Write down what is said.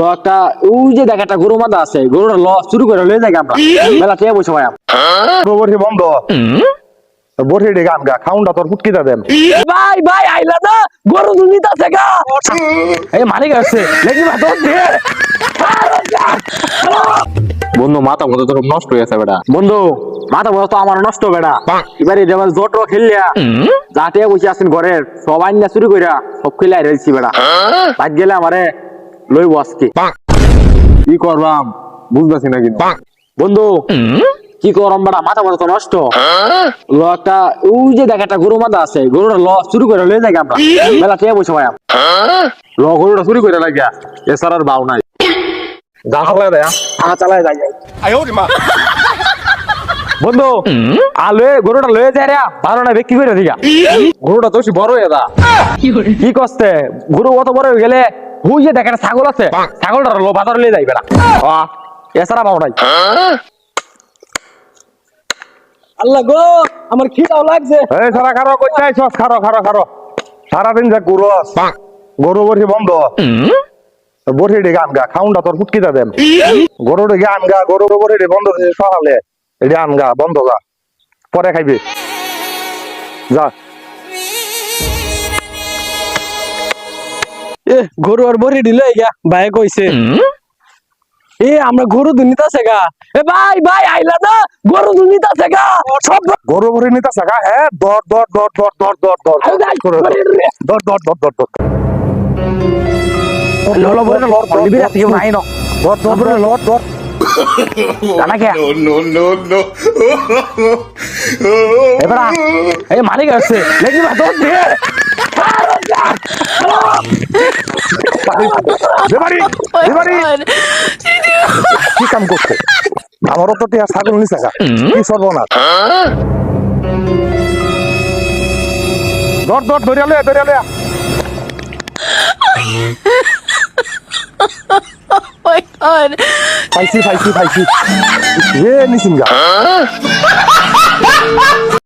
একটা ওই যে দেখ একটা গরু মাদা আছে গরুটা শুরু করে লয়ে যাই আমরা মেলা চেয়ে বসে ভাই বরহি বন্ধ বরহি ডে গান গা খাউন্ডা তোর ফুটকিটা দেন ভাই ভাই আইলা না গরু দুনিত আছে গা এই মালিক আছে লেকি মা তোর দে বন্ধু মাথা মতো তোর নষ্ট হয়ে গেছে বেটা বন্ধু মাথা মতো তো আমার নষ্ট বেটা এবারে যেমন জটো খেললিয়া যাতে বসে আছেন ঘরের সবাই না শুরু কইরা সব খেলে আইরা দিছি বেটা বাদ গেলে আমারে লইব আজকে কি করবাম বুঝতেছি না কিন্তু বন্ধু কি করম বেটা মাথা মতো নষ্ট একটা ওই যে দেখ একটা গরু মাদা আছে গরুটা শুরু করে লয়ে যাই আমরা মেলা চেয়ে বসে ভাই গরুটা শুরু করে লাগিয়া এছাড়া আর বাউ নাই যা চালায় দেয়া চালায় যাই বন্ধু আলুয়ে গরুটা লয়ে যায় রে ভালো না বিক্রি করে দিগা গরুটা তো বড় হয়ে দা কি করতে গরু অত বড় হয়ে গেলে হুই যে দেখেন ছাগল আছে ছাগলটা বাজার লয়ে যাই বেড়া এছাড়া পাও নাই আল্লাহ গো আমার খিদাও লাগছে এই সারা খারো কইতে আইছস খারো খারো খারো সারাদিন যা গুরস গরু বরহি বন্ধ বরহি ডে গান গা খাউন্ডা তোর ফুটকিটা দেন গরু ডে গান গা গরু বরহি ডে বন্ধ সকালে গান গা বন্ধ যা পরে খাইবে যা এ গরু আর বড়ি দিল ইয়া ভাই কইছে এ আমরা গরু দুনিত আছে গা এ ভাই ভাই আইলা না গরু দুনিত আছে গা সব গরু বরহি নিতা সাকা হ্যাঁ দর দর দর দর দর দর দর দর দর দর দর দর ললো বড় লড় লিবি রাতে কেউ নাই ন দর দর দর লড় দর জানা কে No. এবারে এই মালিক আছে লেকি মা তোর দে দেবারি দেবারি কি কাম করছে আমারও তো টিয়া ছাগল নিছে গা কি সর্বনাশ দর দর ধরিয়া লয়া Oh my god. পাইছি এ নিছিন গা